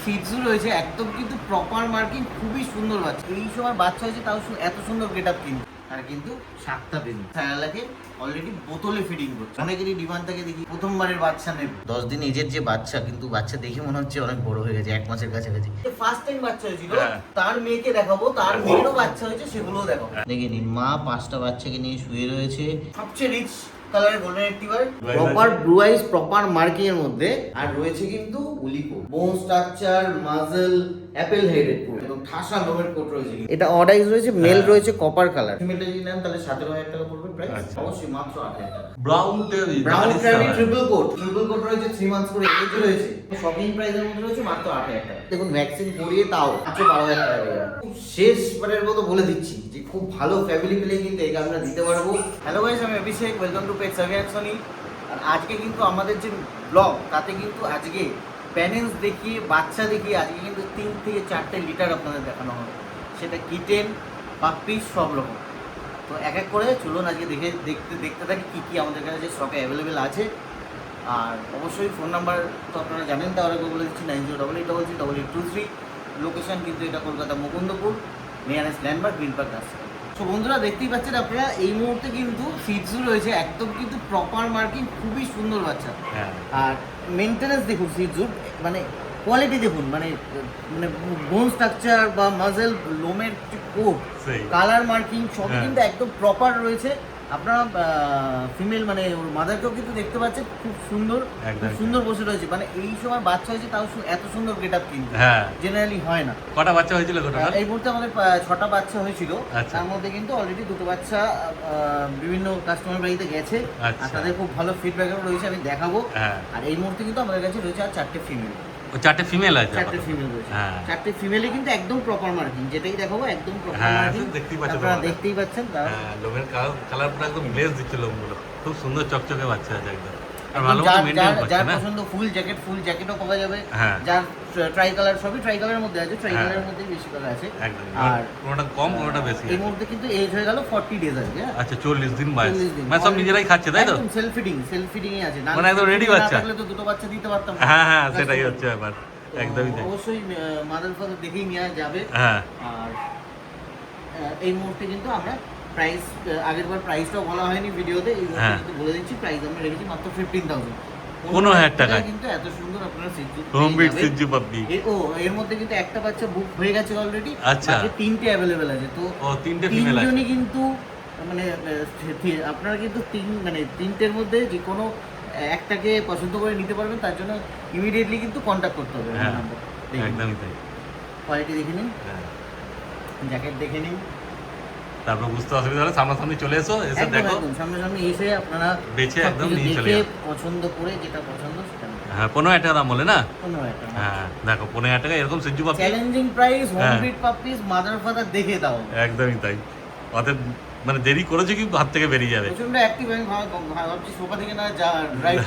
ফিটসু রয়েছে, একদম কিন্তু প্রপার মার্কিং, খুবই সুন্দর বাচ্চা। এই সময় বাচ্চা হয়েছে তাও এত সুন্দর গেট আপ কিন্তু। আর কিন্তু সাতটা বেবি ছায়ালাকে অলরেডি বোতলে ফিডিং করছে। অনেকেরই ডিমান্ড থাকে দেখি প্রথমবারের বাচ্চা নেবে। 10 দিন এজের যে বাচ্চা, কিন্তু বাচ্চা দেখে মনে হচ্ছে অনেক বড় হয়ে গেছে, 1 মাসের কাছাকাছি। ফার্স্ট টাইম বাচ্চা হয়েছিল, তার মেয়েকে দেখাবো, তার মেয়েরও বাচ্চা হয়েছে, সেগুলোও দেখাবো। দেখে নিন, মা 5টা বাচ্চাকে নিয়ে শুয়ে রয়েছে। সবচেয়ে রিচ কালারের গোল্ডেন রিট্রিভার, প্রপার ব্লু আইস, প্রপার মার্কিং এর মধ্যে। আর রয়েছে কিন্তু উলিকো, বোন স্ট্রাকচার, মাজল, অ্যাপেল হেডেড, পুরো একদম ঠাসা লোমের কোট রয়েছে। এটা অড আইস রয়েছে, মেল রয়েছে কপার কালার। ফিমেলটা যদি নেন তাহলে 17,000 টাকা পড়বে প্রাইস, অবশ্যই মাত্র 8,000 টাকা। ব্রাউন টেরি, ব্রাউন টেরি ট্রিপল কোট রয়েছে, 3 মান্থস করে এজ রয়েছে। শপিং প্রাইসের মধ্যে রয়েছে মাত্র 8,000 টাকা। দেখুন ভ্যাকসিন করিয়ে তাও মাত্র 12,000 টাকা পেয়ে যাবেন। শেষবারের মতো বলে দিচ্ছি যে খুব ভালো ফ্যামিলি প্লে কিন্তু এই আমরা দিতে পারবো। হ্যালো গাইস, আমি Abhishek, welcome to pet survey and Sony. আর আজকে কিন্তু আমাদের যে ব্লগ, তাতে কিন্তু আজকে প্যারেন্টস দেখিয়ে, বাচ্চা দেখিয়ে আজকে কিন্তু 3 থেকে 4টে লিটার আপনাদের দেখানো হবে। সেটা কিটেন, পাপ্পিস, সব রকম। তো এক এক করে চলুন আজকে দেখতে থাকি কী কী আমাদের কাছে যে স্টকে অ্যাভেলেবেল আছে। আর অবশ্যই ফোন নাম্বার তো আপনারা জানেন, তাহলে বলে দিচ্ছি 9088338823। লোকেশন কিন্তু এটা Kolkata Mukundapur, nearest landmark green park রাস্তা। তো বন্ধুরা দেখতেই পাচ্ছেন আপনারা, এই মুহূর্তে কিন্তু ফিটসু রয়েছে, একদম কিন্তু প্রপার মার্কিং, খুবই সুন্দর বাচ্চা। আর মেনটেন্যান্স দেখুন ফিটসুর, মানে কোয়ালিটি দেখুন, মানে বোন স্ট্রাকচার বা মাজেল, লোমের যে কোট, কালার মার্কিং সবই কিন্তু একদম প্রপার রয়েছে। আপনারা ফিমেল মানে ওর মাদারকেও কিন্তু দেখতে পাচ্ছেন, খুব সুন্দর বসে রয়েছে। মানে এই সময় বাচ্চা হয়েছে তাও এত সুন্দর গেট আপ কিন্তু জেনারেলি হয় না। কটা বাচ্চা হয়েছিল? এই মুহূর্তে আমাদের 6টা বাচ্চা হয়েছিল। তার মধ্যে কিন্তু অলরেডি 2টো বাচ্চা বিভিন্ন কাস্টমার বাড়িতে গেছে, আর তাদের খুব ভালো ফিডব্যাকও রয়েছে, আমি দেখাবো। আর এই মুহূর্তে কিন্তু আমাদের কাছে রয়েছে আর 4টে ফিমেল। 4টে ফিমেল আছে? 4টে ফিমেল রয়েছে। 4টে ফিমেলে কিন্তু একদম প্রপার মার্কিং, যেটাই দেখাবো একদম প্রপার মার্কিং। আপনারা দেখতেই পাচ্ছেন, লোমের কালার পুরো একদম গ্লেজ দিচ্ছে লোমগুলো, খুব সুন্দর চকচকে বাচ্চা আছে একদম। যার পছন্দ ফুল জ্যাকেটও পাওয়া যাবে, যার ট্রাই কালার, সবই ট্রাই কালারের মধ্যে আছে, ট্রাই কালারের মধ্যে বেশি কালার আছে। আর কোনটা কম কোনটা বেশি। এই মুহূর্তে কিন্তু এজ হয়ে গেল 40 ডেজ আজকে। আচ্ছা, 40 দিন বয়স, মানে সব নিজেরাই খাচ্ছে তাই তো? একদম সেলফ ফিডিং এ আছে, মানে একদম রেডি বাচ্চা। তাহলে তো 2টো বাচ্চা দিতে পারতাম। হ্যাঁ, সেটাই হচ্ছে ব্যাপার, একদমই তাই। অবশ্যই মাদার ফাদার দেখেই নেওয়া যাবে। আর এই মুহূর্তে কিন্তু আমরা প্রাইস, আগেরবার প্রাইসটাও বলা হয়নি ভিডিওতে, এই মুহূর্তে কিন্তু বলে দিচ্ছি, প্রাইস আমরা রেখেছি মাত্র 15,000 টাকা। কিন্তু এত সুন্দর আপনারা সিজু পাপ্পি। এর মধ্যে কিন্তু একটা বাচ্চা বুক হয়ে গেছে অলরেডি। আচ্ছা, 3টে অ্যাভেলেবেল আছে। তো 3টে ফিমেল আছে। তিনজনই কিন্তু মানে আপনারা কিন্তু 3টের মধ্যে যে কোনো একটাকে পছন্দ করে নিতে পারবেন। তার জন্য ইমিডিয়েটলি কিন্তু কন্ট্যাক্ট করতে হবে। একদমই তাই। কোয়ালিটি দেখে নিন, জ্যাকেট দেখে নিন, তারপর বুঝতে অসুবিধা হলে সামনাসামনি চলে এসো, এসে দেখো, সামনাসামনি এসে আপনারা বেছে একদম নিয়ে চলে যাও, পছন্দ করে যেটা পছন্দ সেটা। 15,000 টাকা দাম বলে না? 15,000 টাকা। দেখো 15,000 টাকা এরকম সিজু puppy, challenging price, home breed puppies, mother father দেখে দাও। একদমই তাই। অতএব মানে দেরি করেছে কি হাত থেকে বেরিয়ে যাবে। প্রচন্ড অ্যাক্টিভ, আমি ভাবছি সোফা থেকে না যা ড্রাইভ।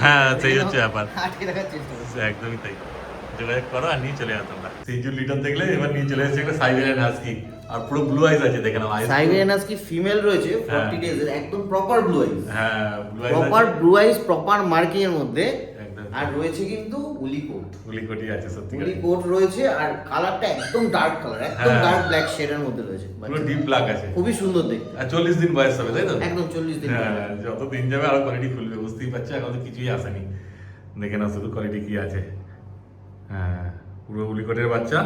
সেই হচ্ছে ব্যাপার, আটকে রাখার চেষ্টা করছি। একদমই তাই। যোগাযোগ করো আর নিয়ে চলে যাও তোমরা। সিজু লিটার দেখলে এবার নিয়ে চলে এসেছে একটা সাইবেরিয়ান হাস্কি, আর পুরো ব্লু আইস আছে, দেখে নাও। সাইবেরিয়ান হাস্কি ফিমেল রয়েছে 40 ডেজ এর, একদম প্রপার ব্লু আইস। ব্লু আইস, প্রপার ব্লু আইস, প্রপার মার্কিং এর মধ্যে। আর রয়েছে কিন্তু উলিকোটই আছে, সত্যি উলিকোট রয়েছে। আর কালারটা একদম ডার্ক কালার, একদম ডার্ক ব্ল্যাক শেডের মধ্যে রয়েছে, পুরো ডিপ ব্ল্যাক আছে, খুবই সুন্দর দেখতে। আর 40 দিন বয়স হবে তাই তো? একদম 40 দিন। যত দিন যাবে আরো কোয়ালিটি খুলবে, বুঝতেই পারছো, এখন তো কিছুই আসেনি। দেখে নাও শুধু কোয়ালিটি কি আছে। পুরো উলিকোটের বাচ্চা।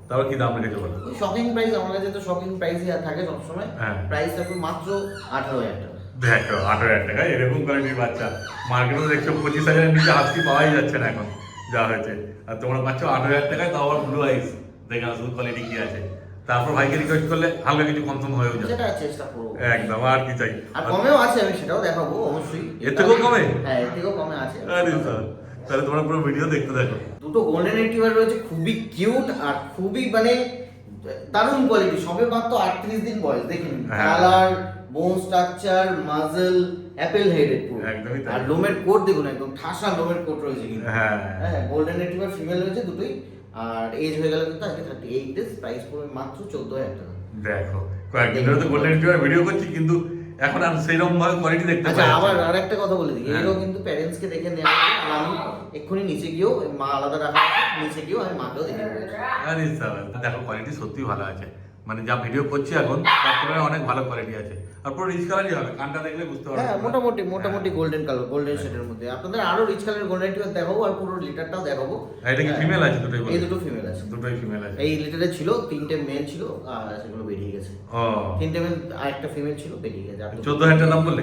তারপর কি দাম রেখেছে বলো? শপিং প্রাইস আমার কাছে তো শপিং প্রাইসই থাকে সবসময়। প্রাইস থাকবে মাত্র 18,000 টাকা। দেখো 18,000 টাকা এরকম কোয়ালিটির বাচ্চা মার্কেটে দেখছো 25,000 এর নিচে হাস্কি পাওয়াই যাচ্ছে না এখন যা হয়েছে, আর তোমরা পাচ্ছ 18,000 টাকায়, তাও আবার ব্লু আইস। দেখে নাও শুধু কোয়ালিটি কি আছে। তারপর ভাইকে রিকোয়েস্ট করলে হালকা কিছু কম হয়ে যাবে, সেটা চেষ্টা করব একদম। আর কি চাই? আর কমেও আছে, আমি সেটাও দেখাবো অবশ্যই। এর থেকেও কমে? হ্যাঁ, এর থেকেও কমে আছে। আরে স্যার, তাহলে তোমরা পুরো ভিডিও দেখতে থাকো। 2টো গোল্ডেন রিট্রিভার রয়েছে, খুবই কিউট আর খুবই মানে দারুণ কোয়ালিটি। সবে মাত্র 38 দিন বয়স। দেখুন কালার, বোন স্ট্রাকচার, মাজল, অ্যাপেল হেডেড পুরো, একদমই তাই। আর লোমের কোট দেখুন, একদম ঠাসা লোমের কোট রয়েছে কিন্তু। গোল্ডেন রিট্রিভার ফিমেল রয়েছে দুটোই। আর এজ হয়ে গেল কিন্তু আজকে 38 ডেজ। প্রাইস পড়বে মাত্র 14,000 টাকা। দেখো কয়েকদিন ধরে তো গোল্ডেন রিট্রিভার ভিডিও করছি, কিন্তু এখন আর সেইরকম ভাবে কোয়ালিটি দেখতে আচ্ছা, পাই আবার আরেকটা কথা বলে দিই, হ্যাঁ। এরও কিন্তু প্যারেন্টস কে দেখে নেওয়া উচিত। আর আমি এক্ষুনি নিচে গিয়েও, মা আলাদা রাখা আছে, নিচে গিয়েও আমি মাকেও দেখে নেবো। আরে সাবাস, দেখো কোয়ালিটি সত্যি ভালো আছে, মানে যা ভিডিও করছি এখন তার তুলনায় অনেক ভালো কোয়ালিটি আছে। আর পুরো রিচ কালারই হবে, কানটা দেখলে বুঝতে পারবে। হ্যাঁ, মোটামুটি গোল্ডেন কালার, গোল্ডেন শেডের মধ্যে। আপনাদের আরো রিচ কালার গোল্ডেন দেখাবো, আর পুরো লিটারটাও দেখাবো। এটা কি ফিমেল আছে দুটোই? এই দুটো ফিমেল আছে, দুটোই ফিমেল আছে। এই লিটারে ছিল 3টে মেল ছিল, আর সেগুলো বেরিয়ে গেছে। ও 3টে মেল আর একটা ফিমেল ছিল, বেরিয়ে গেছে। 14,000 টাকা দাম বললে?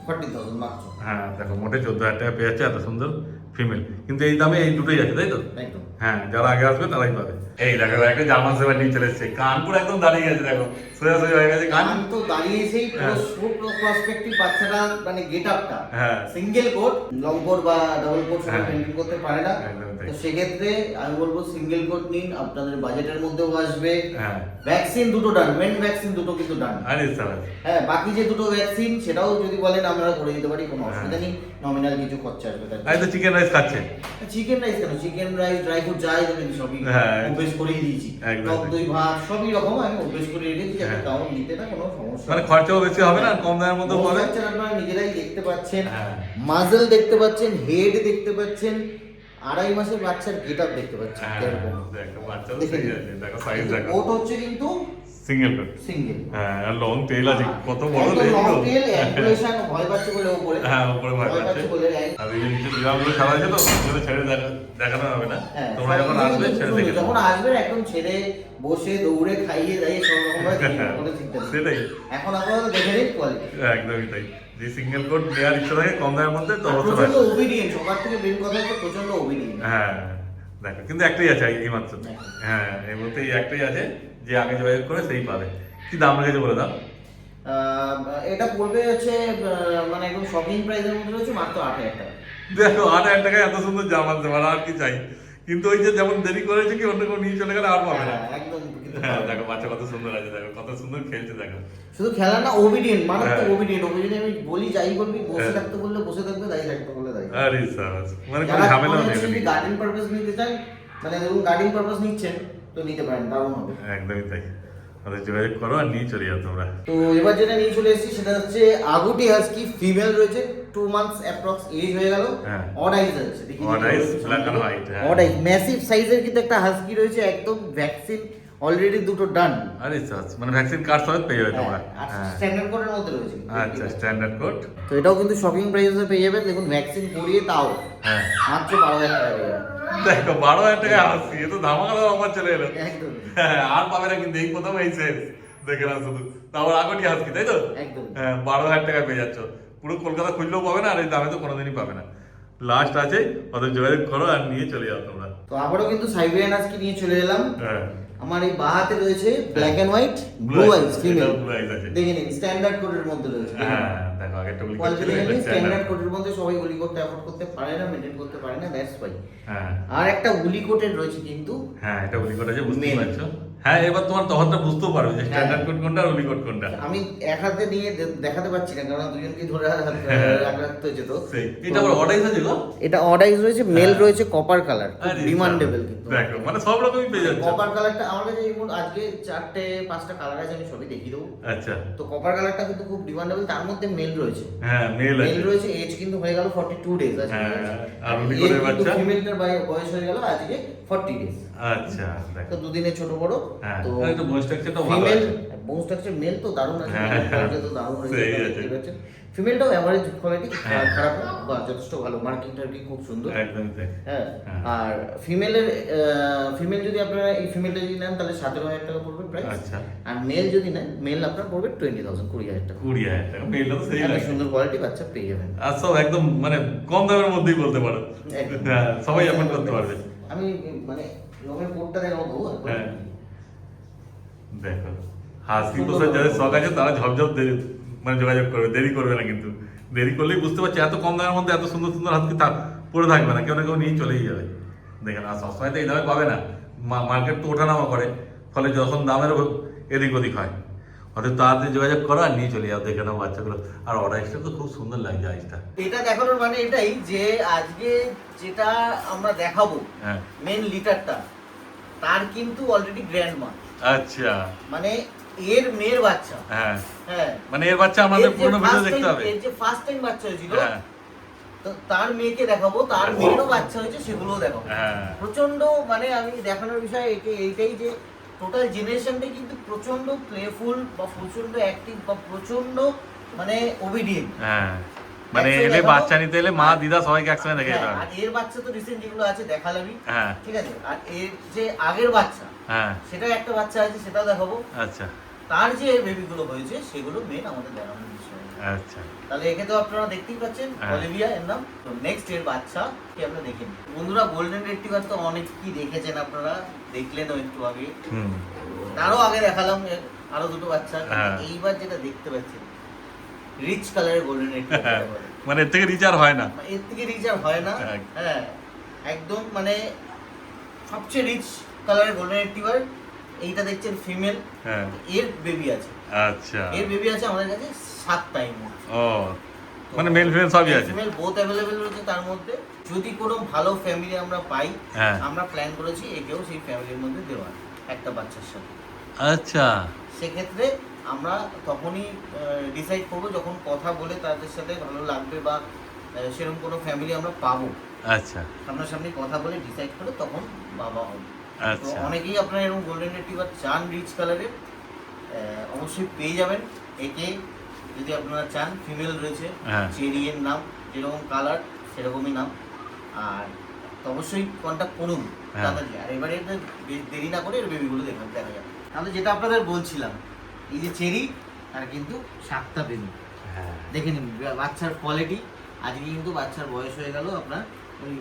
40,000 মাত্র। হ্যাঁ দেখো, মোটে 14,000 টাকা পেয়ে যাচ্ছে এত সুন্দর ফিমেল, কিন্তু এই দামে এই দুটোই আছে, তাই তো? একদম। হ্যাঁ, যারা আগে আসবে তারাই পাবে। এই দেখো একটা জার্মান শেফার্ড নিয়ে চলে এসেছে, কান পুরো একদম দাঁড়িয়ে গেছে, দেখো সোজা সোজা হয়ে গেছে কান। কান তো দাঁড়িয়েছেই, হ্যাঁ। পুরো পার্সপেক্টিভ বাচ্চাটা, মানে গেটআপটা। হ্যাঁ। সিঙ্গেল কোট, লং কোট বা ডাবল কোট সবাই হ্যাঁ। মেনটেন করতে পারে না। একদম তাই। তো সেক্ষেত্রে আমি বলবো সিঙ্গেল কোট নিন, আপনাদের বাজেটের মধ্যেও আসবে। হ্যাঁ। ভ্যাকসিন দুটো ডান, মেন ভ্যাকসিন দুটো কিন্তু ডান। আরে সাবাস। হ্যাঁ, বাকি যে দুটো ভ্যাকসিন সেটাও যদি বলেন আমরা করে দিতে পারি, কোনো অসুবিধা নেই। নমিনাল কিছু খরচা আসবে তার। এই তো চিকেন রাইস খাচ্ছে। চিকেন রাইস কেন, চিকেন রাইস, ড্রাই ফ্রুট যাই দেবেন সবই হ্যাঁ। অভ্যেস করিয়ে দিয়েছি। একদম। টক দই ভাত সবই রকম আমি অভ্যেস করিয়ে রেখেছি, যাতে হ্যাঁ। তাও নিতে না কোনো সমস্যা। মানে খরচাও বেশি হবে না, কম দামের মধ্যে বড় পাবে। বাচ্চারা আপনারা নিজেরাই দেখতে পাচ্ছেন, হ্যাঁ। মাজল দেখতে পাচ্ছেন, হেড দেখতে পাচ্ছেন, 2.5 মাসের বাচ্চার গেটআপ দেখতে পাচ্ছেন। হ্যাঁ, এরকম দেখো বাচ্চা তো দেখে সেই নিন। আছে, দেখো সাইজ দেখো। কোট হচ্ছে কিন্তু সিঙ্গেল কোট। সিঙ্গেল। হ্যাঁ, আর লং টেল আছে, কত বড় একদম লেজ লং তো। টেল, অ্যাঙ্কুলেশন, ভয় পাচ্ছে বলে উপরে। হ্যাঁ, উপরে ভয় পাচ্ছে। বলে আর এই যে নিচে বিড়ালগুলো ছাড়া আছে তো, ওগুলো ছেড়ে দেখানো হবে না। হ্যাঁ, তোমরা যখন সবকিছু আসবে কিন্তু ছেড়ে সুন্দর। দেখে যখন আসবেন একদম ছেড়ে বসে দৌড়ে খাইয়ে দাইয়ে সব রকম ভাবে দেখে নেবেন, কোনো চিন্তা নেই। সেটাই। এখন আপনারা দেখে নিন কোয়ালিটি। একদমই তাই। যে সিঙ্গেল কোট নেওয়ার ইচ্ছা থাকে কম দামের মধ্যে, তো অবশ্যই প্রচন্ড আসবে। ওবিডিয়েন্ট, সবার থেকে মেন কথা হচ্ছে প্রচন্ড ওবিডিয়েন্ট। হ্যাঁ দেখো, কিন্তু একটাই আছে এই মাত্র। হ্যাঁ, এই বলতে এই একটাই আছে, যে আগে যোগাযোগ করে সেই পাবে। কি দাম রেখেছে বলে দাও? এটা পড়বে হচ্ছে মানে একদম শপিং প্রাইসের মধ্যে রয়েছে মাত্র 8,000 টাকা। দেখো 8,000 টাকায় এত সুন্দর জামা দেওয়া, আর কি চাই। কিন্তু ওই যে যেমন দেরি করেছে কি অন্য কেউ নিয়ে চলে গেলে আর পাবে না। হ্যাঁ, একদম কিন্তু হ্যাঁ দেখো বাচ্চা কত সুন্দর আছে, দেখো কত সুন্দর খেলছে, দেখো। শুধু খেলা না, ওবিডিয়েন্ট, মারাত্মক হ্যাঁ। ওবিডিয়েন্ট। ওকে যদি আমি বলি যাই করবি, বসে হ্যাঁ। থাকতে বললে বসে থাকবে, দাঁড়িয়ে থাকতে বললে দাঁড়িয়ে থাকবে। আরে সাবাস, মানে কোনো যারা ঝামেলাও মনে নেই হচ্ছে যদি এখানে। গার্ডেন পারপাস নিতে চান, মানে ধরুন গার্ডেন পারপাস নিচ্ছেন, তো নিতে পারেন, দারুণ হবে। একদমই তাই। ওদের যোগাযোগ করো আর নিয়ে চলে যাও তোমরা। তো এবার যেটা নিয়ে চলে এসেছি সেটা হচ্ছে আগুটি হাস্কি ফিমেল রয়েছে, 2 মান্থস অ্যাপ্রক্স এজ হয়ে গেল। হ্যাঁ। অড আইজ আছে, দেখি Odd eyes, black and white, হ্যাঁ। অড আইজ ম্যাসিভ সাইজের কিন্তু একটা হাস্কি রয়েছে, একদম ভ্যাকসিন অলরেডি দুটো ডান। আরে সাবাস, মানে ভ্যাকসিন কার্ড সমেত পেয়ে যাবে তোমরা। আর হ্যাঁ। স্ট্যান্ডার্ড কোডের মধ্যে রয়েছে। আচ্ছা, স্ট্যান্ডার্ড কোড। তো এটাও কিন্তু শপিং প্রাইসে পেয়ে যাবেন। দেখুন ভ্যাকসিন করিয়ে তাও হ্যাঁ। মাত্র 12,000 টাকা পেয়ে যাবেন। দেখো 12,000 টাকা আসছি, এ তো ধামাকা অফার চলে এলো। একদম হ্যাঁ, আর পাবে না কিন্তু, এই প্রথম এই শেষ দেখে না শুধু। তারপর আগটি আসকি, তাই তো? একদম। হ্যাঁ, 12,000 টাকা পেয়ে যাচ্ছ। পুরো কলকাতা খুললেও পাবে না, আর এই দামে তো কোনোদিনই পাবে না। লাস্ট আছে, ওদের যোগাযোগ করো আর নিয়ে চলে যাও তোমরা। তো আবারও কিন্তু সাইবেরিয়ান হাস্কি নিয়ে চলে এলাম। হ্যাঁ। আমার এই বাঁ হাতে রয়েছে black and white blue Blue eyes eyes, female. এটাও blue eyes আছে। দেখে নিন স্ট্যান্ডার্ড কোডের মধ্যে রয়েছে। হ্যাঁ, দেখো আগেরটা বলি কোয়ালিটি দেখে নিন, স্ট্যান্ডার্ড কোডের মধ্যে সবাই উলি কোটটা অ্যাফোর্ড করতে পারে না, মেইনটেইন করতে পারে না, দ্যাটস ওয়াই। হ্যাঁ। আর একটা উলি কোটের রয়েছে কিন্তু হ্যাঁ, এটা উলি কোড আছে, বুঝতে Main। পারছো? হ্যাঁ, এবার তোমার তফাৎটা বুঝতেও পারবে যে স্ট্যান্ডার্ড কোড কোনটা আর উলি কোড কোনটা। আমি এক হাতে নিয়ে দেখাতে পারছি না, কারণ দুজনকে ধরে রাখতে হয়েছে। তো সেই এটা আবার অর্ডাইস আছে গো? এটা অড আইজ রয়েছে, মেল রয়েছে কপার কালার, আরে ডিমান্ডেবল কিন্তু। দেখো, মানে সব রকমই পেয়ে যাচ্ছে। কপার কালারটা আমার কাছে এই মুহূর্তে আজকে 4-5টা কালার আছে, আমি সবই দেখিয়ে দেবো। আচ্ছা। তো কপার কালারটা কিন্তু খুব ডিমান্ডেবল, তার মধ্যে মেল রয়েছে। হ্যাঁ, মেল মেল আছে। রয়েছে, এজ কিন্তু হয়ে গেল 42 ডেজ আছে। হ্যাঁ, আর উলি কোডের বাচ্চা? ফিমেলটার বয়স হয়ে গেল আজকে 40 ডেজ। আচ্ছা, তো দেখো। দুদিনের ছোট বড়। হ্যাঁ, তো আর একটু বোন স্ট্রাকচারটাও ভালো ফিমেল আছে। বোন স্ট্রাকচার, মেল তো দারুণ আছে, হ্যাঁ, কোয়ালিটি তো দারুণ সেই রয়েছে, আছে। ফিমেলটাও এভারেজ কোয়ালিটি, হ্যাঁ। খারাপ না বা যথেষ্ট ভালো, মার্কিং টার্কিং খুব সুন্দর। একদমই তাই। হ্যাঁ। হ্যাঁ। আর ফিমেল যদি আপনারা এই ফিমেলটা যদি নেন তাহলে 17,000 টাকা পড়বে প্রাইস। আচ্ছা। আর মেল যদি নেন, মেল আপনার পড়বে 20,000, 20,000 টাকা। 20,000 টাকা মেলটা তো সেই একটা লাগে। সুন্দর কোয়ালিটি বাচ্চা পেয়ে যাবেন। আর সব একদম মানে কম দামের মধ্যেই বলতে পারো। একদম। হ্যাঁ, সবাই অ্যাফোর্ড করতে পারবে। আমি মানে রঙের কোডটা দেখাবো। হ্যাঁ। দেখো, হাসকি পোষার যাদের শখ আছে তারা ঝপঝপ মানে যোগাযোগ করবে, দেরি করবে না কিন্তু। দেরি করলেই বুঝতে পারছি এত কম দামের মধ্যে এত সুন্দর সুন্দর হাসকি পড়ে থাকবে না, কেউ না কেউ নিয়ে চলেই যাবে। দেখেন, আর সবসময় তো এই দামে পাবে না, মার্কেট তো ওঠানামা করে, ফলে যখন দামের এদিক ওদিক হয়, অর্থাৎ তাড়াতাড়ি যোগাযোগ করো আর নিয়ে চলে যাও, দেখে নাও বাচ্চাগুলো। আর অর্ডাইসটা তো খুব সুন্দর লাগছে আইসটা। এটা দেখানোর মানে এটাই যে আজকে যেটা আমরা দেখাবো হ্যাঁ। মেন লিটারটা, তার কিন্তু অলরেডি গ্র্যান্ড মা। আচ্ছা। মানে এর মেয়ের বাচ্চা। হ্যাঁ হ্যাঁ, মানে এর বাচ্চা আমাদের এর যে পুরনো ভিডিও first দেখতে time- হবে। এর যে ফার্স্ট টাইম বাচ্চা হয়েছিল, হ্যাঁ তো তার মেয়েকে দেখাবো, তার মেয়েরও বাচ্চা হয়েছে, সেগুলোও দেখাবো। হ্যাঁ প্রচন্ড মানে আমি দেখানোর বিষয় এইটাই যে টোটাল জেনারেশনটাই কিন্তু প্রচন্ড প্লেফুল বা প্রচন্ড অ্যাক্টিভ বা প্রচন্ড মানে ওবিডিয়েন্ট। হ্যাঁ মানে একসঙ্গে এলে দেখাবো। বাচ্চা নিতে এলে মা দিদা সবাইকে একসঙ্গে দেখে যেতে হ্যাঁ, হবে। আর এর বাচ্চা তো রিসেন্ট যেগুলো আছে দেখালামই, হ্যাঁ ঠিক আছে। আর এর যে আগের বাচ্চা, হ্যাঁ সেটা একটা বাচ্চা আছে, সেটাও দেখাবো। আচ্ছা তার যে বেবিগুলো হয়েছে সেগুলো মেন আমাদের দেখানোর বিষয়। আচ্ছা তাহলে একে তো আপনারা দেখতেই পাচ্ছেন, হ্যাঁ। অলিভিয়া এর নাম। তো নেক্সট এর বাচ্চা কি আমরা দেখে নিই। বন্ধুরা, গোল্ডেন রেট্রিভার তো অনেক কি দেখেছেন আপনারা, দেখলেনও একটু আগে, হুম তারও আগে দেখালাম আরো দুটো বাচ্চা। হ্যাঁ। এইবার যেটা দেখতে পাচ্ছেন, রিচ কালারের গোল্ডেন রেট্রিভার। মানে এর থেকে রিচার হয় না। এর থেকে রিচ আর হয় না। হ্যাঁ। হ্যাঁ, একদম মানে সবচেয়ে রিচ কালারের গোল্ডেন রেট্রিভার। এইটা দেখছেন ফিমেল, হ্যাঁ এর বেবি আছে। আচ্ছা এর বেবি আছে আমাদের কাছে 7টা। ও মানে মেল ফিমেল সবই আছে। ফিমেল বোথ অ্যাভেলেবেল রয়েছে। তার মধ্যে যদি কোনো ভালো ফ্যামিলি আমরা পাই, হ্যাঁ আমরা প্ল্যান করেছি একেও সেই ফ্যামিলির মধ্যে দেওয়ার একটা বাচ্চার সাথে। আচ্ছা সেক্ষেত্রে আমরা তখনই ডিসাইড করবো যখন কথা বলে তাদের সাথে ভালো লাগবে বা সেরকম কোনো ফ্যামিলি আমরা পাবো, আচ্ছা সামনাসামনি কথা বলে ডিসাইড করে তখন বাবা হবে। তো আচ্ছা অনেকেই আপনারা এরকম গোল্ডেন রেট্রিভার চান রিচ কালারের, অবশ্যই পেয়ে যাবেন। একে যদি আপনারা চান, ফিমেল রয়েছে, হ্যাঁ। চেরি এর নাম, যেরকম কালার সেরকমই নাম। আর তো অবশ্যই কন্ট্যাক্ট করুন হ্যাঁ। তাড়াতাড়ি। আর এবারে দেরি না করে এর বেবিগুলো দেখা যাবে। তাহলে যেটা আপনাদের বলছিলাম, এই যে চেরি আর কিন্তু 7টা বেবি হ্যাঁ দেখে নিন। বাচ্চার কোয়ালিটি, আজকে কিন্তু বাচ্চার বয়স হয়ে গেল আপনার ওই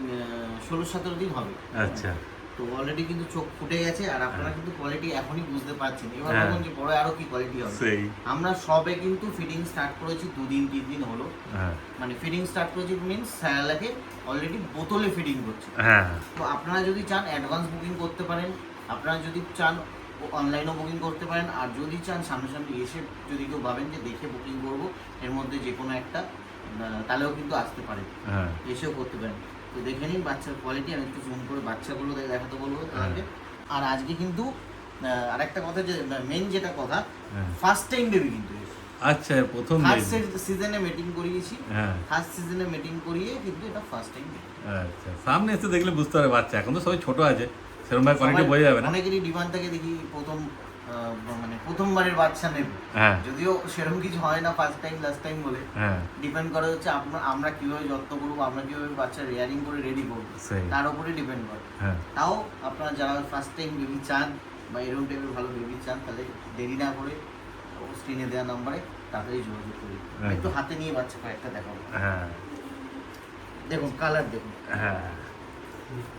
16-17 দিন হবে। আচ্ছা তো অলরেডি কিন্তু চোখ ফুটে গেছে, আর আপনারা কিন্তু কোয়ালিটি এখনই বুঝতে পারছেন। এবার হ্যাঁ। ভাবুন যে বড় আরো কি কোয়ালিটি হবে। সেই আমরা সবে কিন্তু ফিডিং স্টার্ট করেছি 2-3 দিন হলো। হ্যাঁ মানে ফিডিং স্টার্ট করেছি মিন্স স্যালাকে অলরেডি বোতলে ফিডিং করছে। হ্যাঁ তো আপনারা যদি চান অ্যাডভান্স বুকিং করতে পারেন, আপনারা যদি চান অনলাইনেও বুকিং করতে পারেন, আর যদি চান সামনাসামনি এসে যদি কেউ ভাবেন যে দেখে বুকিং করবো এর মধ্যে যে কোনো একটা, তাহলেও কিন্তু আসতে পারেন, হ্যাঁ এসেও করতে পারেন। তো দেখে নিন বাচ্চার কোয়ালিটি। আমি একটু জুম করে বাচ্চাগুলো দেখাতে বলবো তাদেরকে। আর আজকে কিন্তু আরেকটা কথা, যে মেন যেটা কথা, হ্যাঁ। ফার্স্ট টাইম বেবি কিন্তু আচ্ছা প্রথম ফার্স্ট baby। সিজনে মিটিং করিয়েছি। হ্যাঁ ফার্স্ট সিজনে মিটিং করিয়ে কিন্তু এটা ফার্স্ট টাইম। আচ্ছা সামনে এসে দেখলে বুঝতে পারবে বাচ্চা, এখন তো সবাই ছোট আছে, সেরকম ভাবে কোয়ালিটি বোঝা যাবে না। অনেকেরই ডিমান্ড থাকে দেখি মানে প্রথমবারের বাচ্চা নেবে, হ্যাঁ যদিও সেরকম কিছু হয় না ফার্স্ট টাইম লাস্ট টাইম বলে। হ্যাঁ ডিপেন্ড করে হচ্ছে আমরা কিভাবে যত্ন করবো, আমরা কিভাবে বাচ্চা রেয়ারিং করে রেডি করবো, সেই তার উপরে ডিপেন্ড করে। হ্যাঁ তাও আপনারা যারা ফার্স্ট টাইম বেবি চান বা এরকম টাইপের ভালো বেবি চান, তাহলে দেরি না করে স্ক্রিনে দেওয়া নাম্বারে তাড়াতাড়ি যোগাযোগ করি। হ্যাঁ। একটু হাতে নিয়ে বাচ্চা কয়েকটা দেখাবো। হ্যাঁ দেখুন কালার, দেখুন হ্যাঁ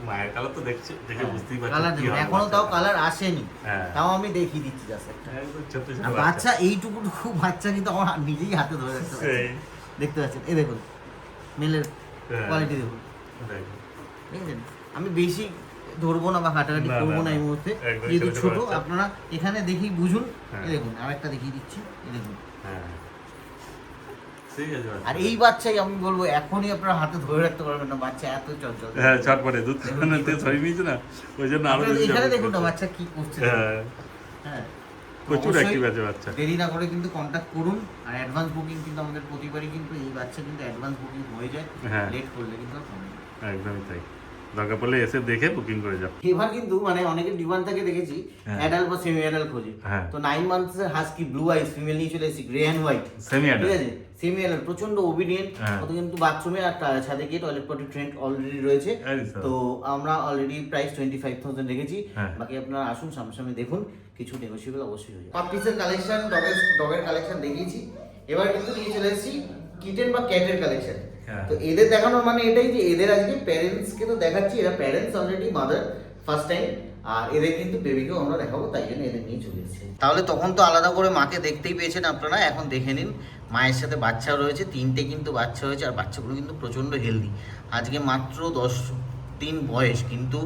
মায়ের কালার তো দেখছে, দেখে বুঝতেই পারছি কালার কি দেখুন। হবে এখনো তাও বাচ্চাটা। কালার আসেনি, হ্যাঁ তাও আমি দেখিয়ে দিচ্ছি জাস্ট একটা। একদম ছোট ছোট আর বাচ্চা এইটুকু বাচ্চা কিন্তু আমার নিজেই হাতে ধরে রাখতে পারছি। সেই দেখতে পাচ্ছেন, এই দেখুন মেলের হ্যাঁ। কোয়ালিটি দেখুন, দেখো। দেখেছেন। আমি বেশি ধরবো না বা হাঁটাহাঁটি না, করবো না, না এই না। মুহূর্তে, একদম যেহেতু ছোট ছোট। বাচ্চা। আপনারা এখানে দেখেই বুঝুন। হ্যাঁ। এই দেখুন আরেকটা দেখিয়ে দিচ্ছি, এই দেখুন। হ্যাঁ ঠিক আছে বাচ্চা। আর এই বাচ্চাই আমি বলবো এখনই আপনারা হাতে ধরে রাখতে পারবেন না, বাচ্চা এত চঞ্চল। হ্যাঁ ছটপটে দুধ থেকে সরিয়ে নিয়েছে না, ওই জন্য আরো আপনারা বেশি এখানে চটপটে দেখুন না করছে। বাচ্চা কি করছে। হ্যাঁ হ্যাঁ, প্রচুর অবশ্যই অ্যাক্টিভ আছে বাচ্চা। দেরি না করে কিন্তু কন্ট্যাক্ট করুন। আর অ্যাডভান্স বুকিং কিন্তু আমাদের প্রতিবারই কিন্তু এই বাচ্চা কিন্তু অ্যাডভান্স বুকিং হয়ে যায়, হ্যাঁ। লেট করলে কিন্তু আর হবে না। একদমই তাই, দরকার পড়লে এসে দেখে বুকিং করে যাও। এবার কিন্তু মানে অনেকের ডিমান্ড থাকে দেখেছি হ্যাঁ। অ্যাডাল্ট বা সেমি অ্যাডাল্ট খোঁজে। হ্যাঁ। তো 9 মান্থসের হাস্কি ব্লু আইস ফিমেল নিয়ে চলে এসেছি, গ্রে অ্যান্ড হোয়াইট। সেমি ঠিক অ্যাডাল্ট। আছে, সেমি অ্যাডাল্ট, প্রচন্ড ওবিডিয়েন্ট। হ্যাঁ। ওদের কিন্তু বাথরুমে আর ছাদে গিয়ে টয়লেট পটি ট্রেন্ড অলরেডি রয়েছে। আরে স্যার। তো আমরা অলরেডি প্রাইস 25,000 রেখেছি। হ্যাঁ। বাকি আপনারা আসুন সামনাসামনি দেখুন, কিছু নেগোসিয়েবল অবশ্যই হয়ে যাবে। পাপিসের কালেকশন, ডগের কালেকশন দেখিয়েছি। এবার কিন্তু নিয়ে চলে এসেছি কিটেন বা ক্যাটের কালেকশন। হ্যাঁ। তো এদের দেখানোর মানে এটাই যে এদের আজকে প্যারেন্টসকে তো দেখাচ্ছি, এরা parents already, mother first time. আর এদের কিন্তু বেবিকেও আমরা দেখাবো, তাই জন্য এদের নিয়ে চলে এসেছি। তাহলে তখন তো আলাদা করে মাকে দেখতেই পেয়েছেন আপনারা, এখন দেখে নিন মায়ের সাথে বাচ্চা রয়েছে। 3টে কিন্তু বাচ্চা হয়েছে, আর বাচ্চাগুলো কিন্তু প্রচণ্ড হেলদি। আজকে মাত্র 10 দিন বয়স, কিন্তু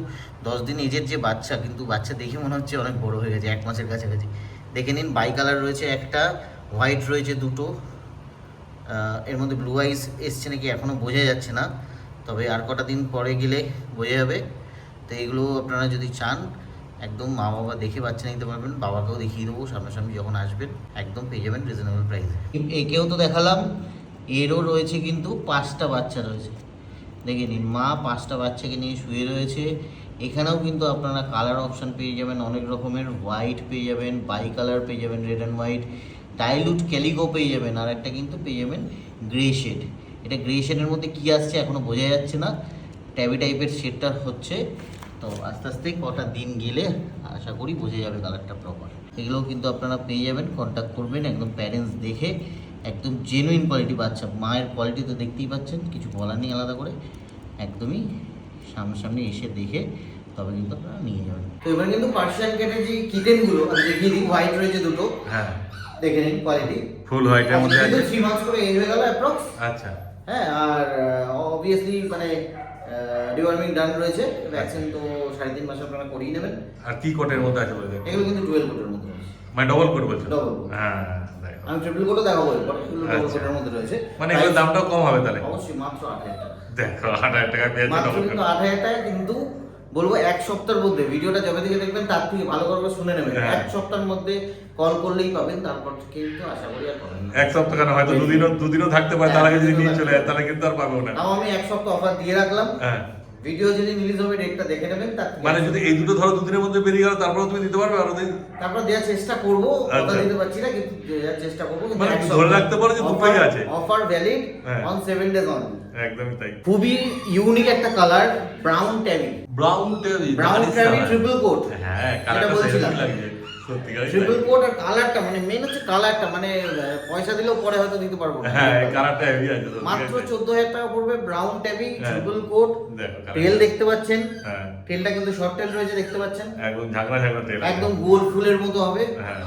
10 দিন এজের যে বাচ্চা, কিন্তু বাচ্চা দেখে মনে হচ্ছে অনেক বড় হয়ে গেছে, 1 মাসের কাছাকাছি। দেখে নিন বাই কালার রয়েছে একটা, হোয়াইট রয়েছে দুটো, এর মধ্যে ব্লু আইস এসছে নাকি এখনও বোঝা যাচ্ছে না, তবে আর কটা দিন পরে গেলে বোঝা যাবে। তো এগুলো আপনারা যদি চান একদম মা বাবা দেখে বাচ্চা নিতে পারবেন, বাবাকেও দেখিয়ে দেবো সামনাসামনি যখন আসবেন, একদম পেয়ে যাবেন রিজনেবল প্রাইসে। একেও তো দেখালাম, এরও রয়েছে কিন্তু 5টা বাচ্চা রয়েছে, দেখে নিন মা 5টা বাচ্চাকে নিয়ে শুয়ে রয়েছে। এখানেও কিন্তু আপনারা কালার অপশান পেয়ে যাবেন অনেক রকমের, হোয়াইট পেয়ে যাবেন, বাই কালার পেয়ে যাবেন, red and white, dilute calico পেয়ে যাবেন, আর একটা কিন্তু পেয়ে যাবেন গ্রে শেড। এটা গ্রে শেডের মধ্যে কী আসছে এখনও বোঝা যাচ্ছে না, ট্যাবি টাইপের শেডটা হচ্ছে, তো আস্তে আস্তে কটা দিন গেলে আশা করি বোঝা যাবে কালারটা প্রপার। এগুলোও কিন্তু আপনারা পেয়ে যাবেন, কন্ট্যাক্ট করবেন একদম প্যারেন্টস দেখে, একদম জেনুইন কোয়ালিটি বাচ্চা। মায়ের কোয়ালিটি তো দেখতেই পাচ্ছেন, কিছু বলার নেই আলাদা করে, একদমই সামনাসামনি এসে দেখে তবে কিন্তু আপনারা নিয়ে যাবেন। তো এবার কিন্তু পার্সিয়ান ক্যাটের যে কিটেনগুলো আমি দেখিয়ে দিই, হোয়াইট রয়েছে দুটো, হ্যাঁ দেখে নিন কোয়ালিটি, ফুল হোয়াইটের মধ্যে আছে 3 মাস করে এজ হয়ে গেল অ্যাপ্রক্স। আচ্ছা হ্যাঁ, আর অবভিয়াসলি মানে ডিওয়ার্মিং ডান রয়েছে, ভ্যাকসিন তো 3.5 মাস আপনারা করিয়ে নেবেন। আর কি কোটের মধ্যে আছে বলে দেখো, এগুলো কিন্তু ডুয়েল কোটের মধ্যে রয়েছে, মানে ডবল কোট বলছো? Double coat. হ্যাঁ দেখো, আমি ট্রিপল কোটও দেখাবো এরপর, এগুলো ডবল আচ্ছা। কোটের মধ্যে রয়েছে। মানে এগুলোর দামটাও কম হবে তাহলে? অবশ্যই মাত্র 8,000 টাকা। দেখো 8,000 টাকা পেয়েছে মাত্র ডবল কিন্তু কোট। 8,000 টাকা, কিন্তু বলবো এক সপ্তাহের মধ্যে, ভিডিওটা যবে থেকে দেখবেন তার থেকে ভালো করে শুনে নেবেন, হ্যাঁ। এক সপ্তাহের মধ্যে কল করলেই পাবেন, তারপর কিন্তু আশা করি আর পাবেন না। এক সপ্তাহ কেন, হয়তো দুদিনও থাকতে পারে, তার আগে যদি নিয়ে চলে যায় তাহলে কিন্তু আর পাবো না। তাও আমি এক সপ্তাহ অফার দিয়ে রাখলাম, হ্যাঁ, ভিডিও যদি রিলিজ হবে ডেটটা দেখে নেবেন, তার থেকে মানে যদি এই দুটো ধরো দুদিনের মধ্যে বেরিয়ে গেল তারপরে তুমি দিতে পারবে আরো দিন? তারপর দেওয়ার চেষ্টা করবো, কথা আচ্ছা। দিতে পারছি না কিন্তু দেওয়ার চেষ্টা করবো। মানে ধরে রাখতে পারো যে দুটোই আছে। অফার ভ্যালিড হ্যাঁ। On 7 days only. একদমই তাই। খুবই ইউনিক একটা colour, brown tabby, brown tabby, brown tabby triple coat. হ্যাঁ এটা কালারটা বলছিলাম, সেই লাগছে সত্যিকারই। ট্রিপল কোট আর কালারটা, মানে মেন হচ্ছে কালারটা, মানে পয়সা দিলেও পরে হয়তো দিতে পারবো না। হ্যাঁ কালারটা হেভি আছে মাত্র 14,000 টাকা পড়বে, ব্রাউন ট্যাবি হ্যাঁ। Triple coat. দেখো টেল দেখতে পাচ্ছেন, হ্যাঁ টেলটা কিন্তু শর্ট টেল রয়েছে, দেখতে পাচ্ছেন একদম ঝাঁকড়া ঝাঁকড়া তেল, একদম গোল ফুলের মতো হবে। হ্যাঁ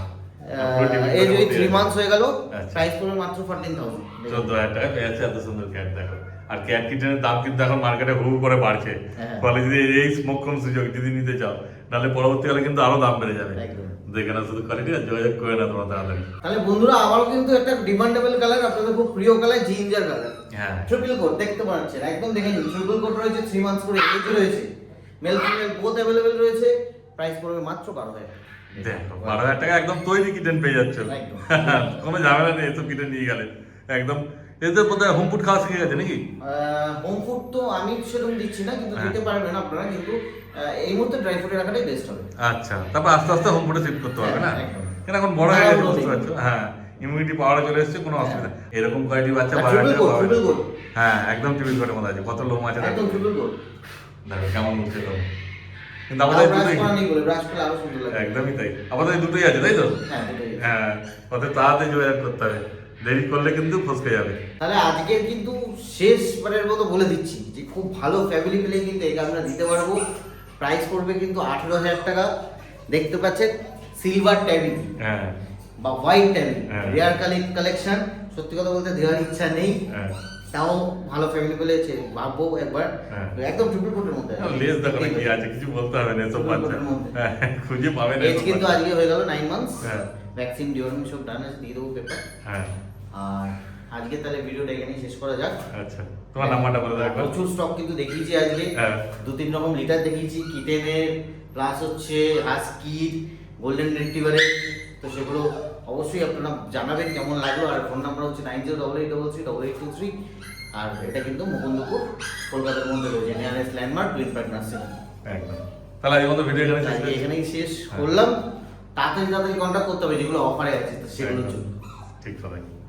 এই যে 3 মান্থস হয়ে গেল, আচ্ছা। প্রাইস পড়বে মাত্র 14,000। 14,000 টাকা পেয়েছে এত সুন্দর ক্যাট। দেখো আর ক্যাট কিচেনের দাম কিন্তু এখন মার্কেটে হু হু করে বাড়ছে, হ্যাঁ। ফলে যদি এই মোক্ষম সুযোগ যদি নিতে চাও, নাহলে পরবর্তীকালে কিন্তু আরো দাম বেড়ে যাবে। একদম। দেখে না শুধু কোয়ালিটি, আর যোগাযোগ করে না তোমরা তাড়াতাড়ি। তাহলে বন্ধুরা আমারও কিন্তু একটা ডিমান্ডেবল কালার, আপনাদের খুব প্রিয় কালার, জিঞ্জার কালার, হ্যাঁ ট্রিপল কোট দেখতে পাচ্ছেন, একদম দেখে নিন, ট্রিপল কোট রয়েছে, 3 মান্থস করে এজ রয়েছে, মেল ফিমেল বোথ অ্যাভেলেবেল রয়েছে, প্রাইস পড়বে মাত্র 12,000। দেখো 12,000 টাকা একদম তৈরি কিটেন পেয়ে যাচ্ছ, একদম। কোনো ঝামেলা নেই এসব কিটেন নিয়ে গেলে। একদম এদের বোধহয় হোম ফুড খাওয়া শিখে গেছে নাকি? হোম ফুড তো আমি সেরকম দিচ্ছি না, কিন্তু হ্যাঁ। দিতে পারবেন আপনারা, কিন্তু এই মুহূর্তে ড্রাই ফ্রুটে রাখাটাই বেস্ট হবে। আচ্ছা, তারপর আস্তে আস্তে হোম ফুডে শিফট করতে পারবে না? হ্যাঁ, একদম। কেন এখন বড় হয়ে গেছে, না, বুঝতে ওরকমই। পারছো? হ্যাঁ ইমিউনিটি পাওয়ার চলে এসেছে, কোনো অসুবিধা নেই। এরকম কোয়ালিটি বাচ্চা আর 12,000 triple টাকা coat, পাবে না। triple coat। হ্যাঁ একদম টিভি ঘরের মতো আছে, কত লোম আছে দেখো। একদম ট্রিপল কোট। দেখো কেমন মুখে লোম, কিন্তু আমাদের এই ব্রাশ দুটোই, করা নেই বলে, ব্রাশ করলে আরো সুন্দর লাগবে। একদমই তাই, আমাদের এই দুটোই আছে তাই তো? হ্যাঁ, দুটোই। হ্যাঁ ওদের তাড়াতাড়ি যোগাযোগ করতে হবে, দেরি করলে কিন্তু ফসকে যাবে। তাহলে আজকে কিন্তু শেষবারের মতো বলে দিচ্ছি যে খুব ভালো ফ্যামিলি পেলে কিন্তু এই আমরা দিতে পারবো, প্রাইস পড়বে কিন্তু 18,000 টাকা। দেখতে পাচ্ছেন সিলভার ট্যাবি হ্যাঁ বা হোয়াইট ট্যাবি, হ্যাঁ। রেয়ার কালেকশন, সত্যি কথা বলতে দেওয়ার ইচ্ছা নেই, হ্যাঁ তাও ভালো ফ্যামিলি পেলেছে, ভাববো একবার, হ্যাঁ। একদম ট্রিপল কোটের মধ্যে। লেস দেখো না কি আছে, কিছু বলতে হবে না, এসব বাচ্চা ট্রিপল কোটের মধ্যে। হ্যাঁ, খুঁজে পাবে না এজ এসব কিন্তু বাচ্চা। আজকে হয়ে গেল 9 মান্থস, হ্যাঁ ভ্যাকসিন ডিওর্মিং সব ডান আছে, দিয়ে দেবো পেপার। হ্যাঁ আর আজকে তাহলে ভিডিওটা এখানেই শেষ করা যাক। আচ্ছা, তোমার নাম্বারটা বলে দাও একবার। প্রচুর স্টক কিন্তু দেখিয়েছি আজকে, হ্যাঁ 2-3 রকম লিটার দেখিয়েছি, কিটেনের প্লাস হচ্ছে হাস্কির, গোল্ডেন রিট্রিভারের, তো সেগুলো অবশ্যই আপনারা জানাবেন কেমন লাগলো। আর ফোন নাম্বার হচ্ছে 9088338823, আর এটা কিন্তু মুকুন্দপুর কলকাতার মধ্যে রয়েছে, nearest landmark twin park nursing. একদম। তাহলে আজকে মতো ভিডিও এখানে শেষ আজকে করছি। এখানেই শেষ করলাম, তাড়াতাড়ি কন্ট্যাক্ট করতে হবে যেগুলো অফারে আছে, তো সেগুলোর একদম। জন্য। ঠিক সবাই।